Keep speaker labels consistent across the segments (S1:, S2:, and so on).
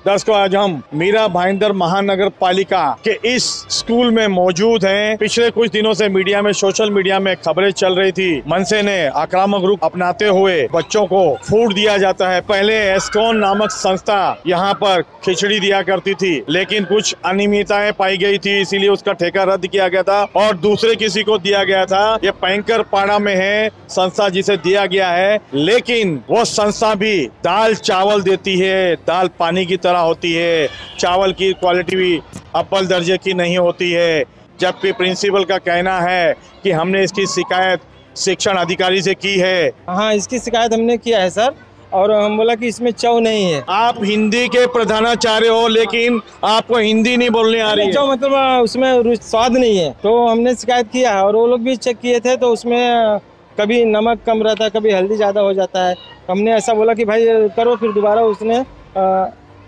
S1: दर्शकों, आज हम मीरा भाईंदर महानगर पालिका के इस स्कूल में मौजूद हैं। पिछले कुछ दिनों से मीडिया में, सोशल मीडिया में खबरें चल रही थी। मनसे ने आक्रामक रूप अपनाते हुए बच्चों को फूड दिया जाता है। पहले एस्कॉन नामक संस्था यहाँ पर खिचड़ी दिया करती थी, लेकिन कुछ अनियमितताएं पाई गई थी, इसीलिए उसका ठेका रद्द किया गया था और दूसरे किसी को दिया गया था। ये पैंकर पाड़ा में है संस्था जिसे दिया गया है, लेकिन वो संस्था भी दाल चावल देती है, दाल पानी की होती है। चावल की क्वालिटी भी अव्वल दर्जे की नहीं होती है, जबकि प्रिंसिपल का कहना है कि हमने इसकी शिकायत शिक्षण अधिकारी से की है।
S2: हाँ, इसकी शिकायत हमने किया है सर, और हम बोला कि इसमें चाव नहीं है।
S1: आप हिंदी के प्रधानाचार्य हो, लेकिन आपको हिंदी नहीं बोलने आ रही है।
S2: चाव मतलब उसमें स्वाद नहीं है, तो हमने शिकायत किया है और वो लोग भी चेक किए थे, तो उसमें कभी नमक कम रहता है, कभी हल्दी ज़्यादा हो जाता है। हमने ऐसा बोला कि भाई करो, फिर दोबारा उसने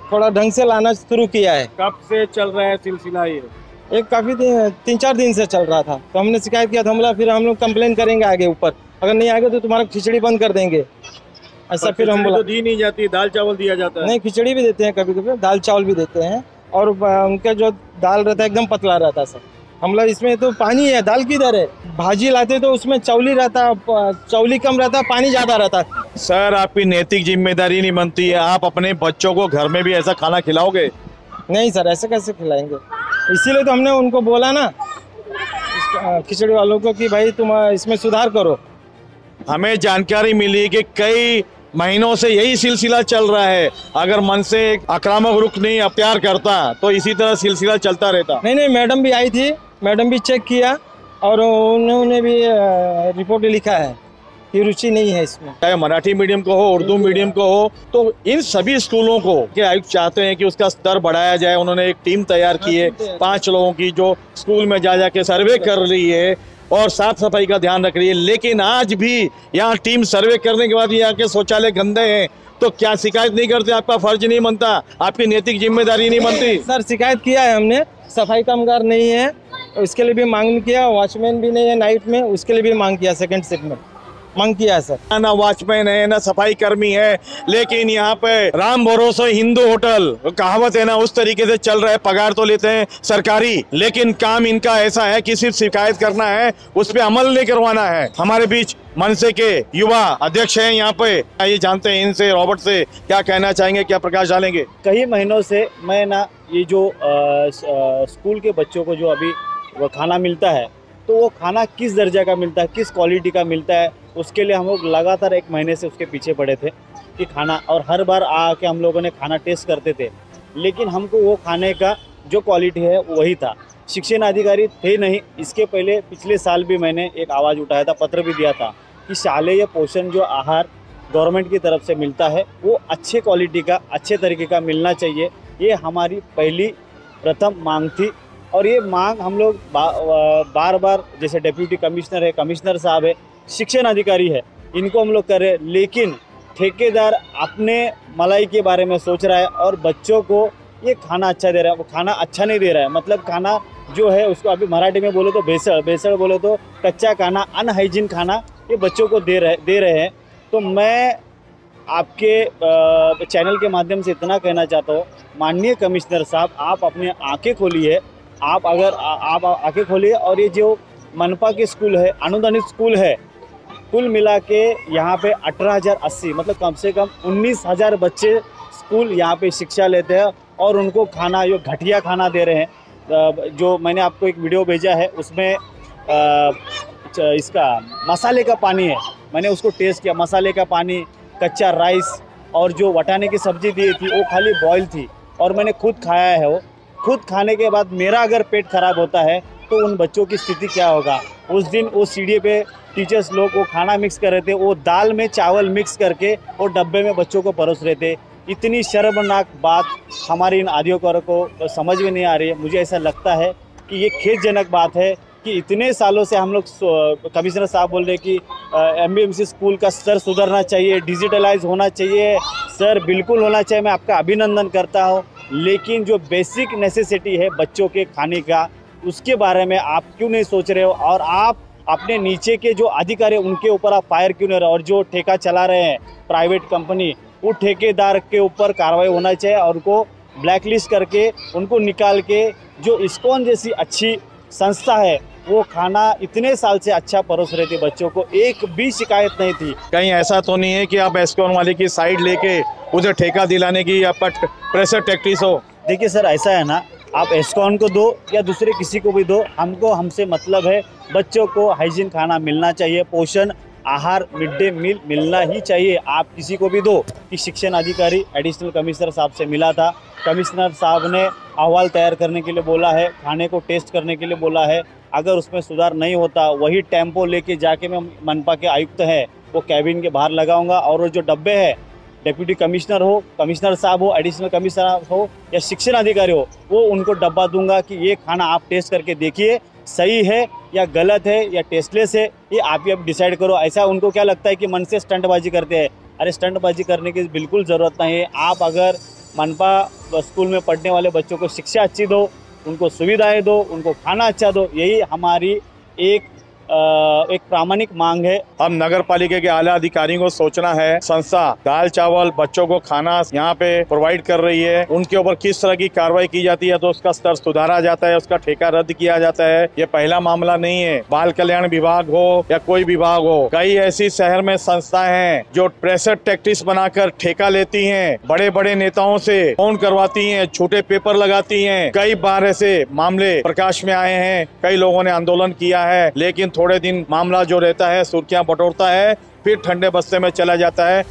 S2: थोड़ा ढंग से लाना शुरू किया है।
S1: कब से चल रहा है सिलसिला ये?
S2: एक काफी 3-4 दिन से चल रहा था, तो हमने शिकायत किया था। हमला फिर हम लोग कंप्लेन करेंगे आगे ऊपर, अगर नहीं आएगा तो तुम्हारा खिचड़ी बंद कर देंगे, ऐसा फिर हम बोला।
S1: तो दी नहीं जाती, दाल चावल दिया जाता है?
S2: नहीं, खिचड़ी भी देते हैं, कभी कभी दाल चावल भी देते हैं, और उनका जो दाल रहता है एकदम पतला रहता है सर। हमला इसमें तो पानी है, दाल किधर है? भाजी लाते तो उसमें चौली रहता, चौली कम रहता, पानी ज्यादा रहता।
S1: सर, आपकी नैतिक जिम्मेदारी नहीं बनती है? आप अपने बच्चों को घर में भी ऐसा खाना खिलाओगे?
S2: नहीं सर, ऐसे कैसे खिलाएंगे? इसीलिए तो हमने उनको बोला ना, खिचड़ी वालों को, कि भाई तुम इसमें सुधार करो।
S1: हमें जानकारी मिली कि कई महीनों से यही सिलसिला चल रहा है। अगर मन से आक्रामक रुख नहीं अख्तियार करता तो इसी तरह सिलसिला चलता रहता।
S2: नहीं, मैडम भी आई थी, मैडम भी चेक किया और उन्होंने भी रिपोर्ट लिखा है कि रुचि नहीं है इसमें।
S1: चाहे मराठी मीडियम को हो, उर्दू मीडियम को हो, तो इन सभी स्कूलों को के आयुक्त चाहते हैं कि उसका स्तर बढ़ाया जाए। उन्होंने एक टीम तैयार की है 5 लोगों की, जो स्कूल में जा के सर्वे कर रही है और साफ सफाई का ध्यान रख रही है। लेकिन आज भी यहाँ टीम सर्वे करने के बाद यहाँ के शौचालय गंदे हैं, तो क्या शिकायत नहीं करते? आपका फर्ज नहीं बनता? आपकी नैतिक जिम्मेदारी नहीं बनती?
S2: सर, शिकायत किया है हमने, सफाई कामगार नहीं है, उसके लिए भी मांग किया। वॉचमैन भी नहीं है नाइट में, उसके लिए भी मांग किया, सेकंड शिफ्ट में मांग किया है सर।
S1: ना वॉचमैन है, ना सफाई कर्मी है, लेकिन यहाँ पे राम भरोसे हिंदू होटल, कहावत है ना, उस तरीके से चल रहा है। पगार तो लेते हैं सरकारी, लेकिन काम इनका ऐसा है कि सिर्फ शिकायत करना है, उस पर अमल नहीं करवाना है। हमारे बीच मनसे के युवा अध्यक्ष हैं यहाँ पे, ये जानते हैं इनसे, रॉबर्ट से क्या कहना चाहेंगे, क्या प्रकाश डालेंगे?
S3: कई महीनों से मैं ना, ये जो स्कूल के बच्चों को जो अभी वो खाना मिलता है, तो वो खाना किस दर्जा का मिलता है, किस क्वालिटी का मिलता है, उसके लिए हम लोग लगातार 1 महीने से उसके पीछे पड़े थे कि खाना, और हर बार आके हम लोगों ने खाना टेस्ट करते थे, लेकिन हमको वो खाने का जो क्वालिटी है वही था। शिक्षण अधिकारी थे नहीं। इसके पहले पिछले साल भी मैंने एक आवाज़ उठाया था, पत्र भी दिया था कि शालेय पोषण जो आहार गवर्नमेंट की तरफ से मिलता है वो अच्छे क्वालिटी का, अच्छे तरीके का मिलना चाहिए। ये हमारी पहली प्रथम मांग थी, और ये मांग हम लोग बार बार, जैसे डिप्यूटी कमिश्नर है, कमिश्नर साहब है, शिक्षण अधिकारी है, इनको हम लोग कर रहे हैं, लेकिन ठेकेदार अपने मलाई के बारे में सोच रहा है और बच्चों को ये खाना अच्छा दे रहा है, वो खाना अच्छा नहीं दे रहा है। मतलब खाना जो है उसको अभी मराठी में बोले तो बेसड़ बोले तो कच्चा खाना, अनहाइजीन खाना ये बच्चों को दे रहे हैं। तो मैं आपके चैनल के माध्यम से इतना कहना चाहता हूँ, माननीय कमिश्नर साहब, आप अपनी आंखें खोलिए, आप आंखें खोलिए, और ये जो मनपा के स्कूल है, अनुदानित स्कूल है, कुल मिला के यहाँ पे 18,080, मतलब कम से कम 19,000 बच्चे स्कूल यहाँ पे शिक्षा लेते हैं, और उनको खाना जो घटिया खाना दे रहे हैं। जो मैंने आपको एक वीडियो भेजा है, उसमें इसका मसाले का पानी है, मैंने उसको टेस्ट किया, मसाले का पानी, कच्चा राइस, और जो वटाने की सब्जी दी थी वो खाली बॉयल थी, और मैंने खुद खाया है। वो खुद खाने के बाद मेरा अगर पेट खराब होता है तो उन बच्चों की स्थिति क्या होगा? उस दिन वो सीढ़ी पे टीचर्स लोग वो खाना मिक्स कर रहे थे, वो दाल में चावल मिक्स करके वो डब्बे में बच्चों को परोस रहे थे। इतनी शर्मनाक बात हमारे इन अधिकारियों को समझ में नहीं आ रही है। मुझे ऐसा लगता है कि ये खेदजनक बात है कि इतने सालों से हम लोग, कमिश्नर साहब बोल रहे कि एमबीएमसी स्कूल का स्तर सुधरना चाहिए, डिजिटलाइज होना चाहिए। सर, बिल्कुल होना चाहिए, मैं आपका अभिनंदन करता हूँ, लेकिन जो बेसिक नेसेसिटी है बच्चों के खाने का, उसके बारे में आप क्यों नहीं सोच रहे हो? और आप अपने नीचे के जो अधिकारी उनके ऊपर आप फायर क्यों नहीं रहे? और जो ठेका चला रहे हैं प्राइवेट कंपनी, वो ठेकेदार के ऊपर कार्रवाई होना चाहिए और उनको ब्लैक लिस्ट करके उनको निकाल के जो इस्कॉन जैसी अच्छी संस्था है वो खाना इतने साल से अच्छा परोस रही थी, बच्चों को एक भी शिकायत नहीं थी।
S1: कहीं ऐसा तो नहीं है कि आप एस्कॉन वाले की साइड लेके उसे ठेका दिलाने की आपका प्रेशर टैक्टिस हो?
S3: देखिए सर, ऐसा है ना, आप एस्कॉन को दो या दूसरे किसी को भी दो, हमसे मतलब है बच्चों को हाइजीन खाना मिलना चाहिए, पोषण आहार मिड डे मील मिलना ही चाहिए। आप किसी को भी दो कि शिक्षण अधिकारी एडिशनल कमिश्नर साहब से मिला था, कमिश्नर साहब ने अहवाल तैयार करने के लिए बोला है, खाने को टेस्ट करने के लिए बोला है। अगर उसमें सुधार नहीं होता वही टेम्पो लेके जाके मैं मनपा के आयुक्त हैं वो कैबिन के बाहर लगाऊंगा, और वो जो डब्बे हैं डिप्टी कमिश्नर हो, कमिश्नर साहब हो, एडिशनल कमिश्नर हो या शिक्षण अधिकारी हो, वो उनको डब्बा दूंगा कि ये खाना आप टेस्ट करके देखिए सही है या गलत है या टेस्टलेस है, ये आप ही अब डिसाइड करो। ऐसा उनको क्या लगता है कि मन से स्टंटबाजी करते हैं? अरे स्टंटबाजी करने की बिल्कुल ज़रूरत नहीं है। आप अगर मनपा स्कूल में पढ़ने वाले बच्चों को शिक्षा अच्छी दो, उनको सुविधाएं दो, उनको खाना अच्छा दो, यही हमारी एक प्रामाणिक मांग है।
S1: अब नगर पालिका के आला अधिकारियों को सोचना है, संस्था दाल चावल बच्चों को खाना यहाँ पे प्रोवाइड कर रही है, उनके ऊपर किस तरह की कार्रवाई की जाती है तो उसका स्तर सुधारा जाता है, उसका ठेका रद्द किया जाता है। ये पहला मामला नहीं है, बाल कल्याण विभाग हो या कोई विभाग हो, कई ऐसी शहर में संस्थाएं हैं जो प्रेशर टैक्टिस बनाकर ठेका लेती हैं, बड़े बड़े नेताओं से फोन करवाती हैं, छोटे पेपर लगाती हैं। कई बार ऐसे मामले प्रकाश में आए हैं, कई लोगों ने आंदोलन किया है, लेकिन थोड़े दिन मामला जो रहता है सुर्खियां बटोरता है, फिर ठंडे बस्ते में चला जाता है।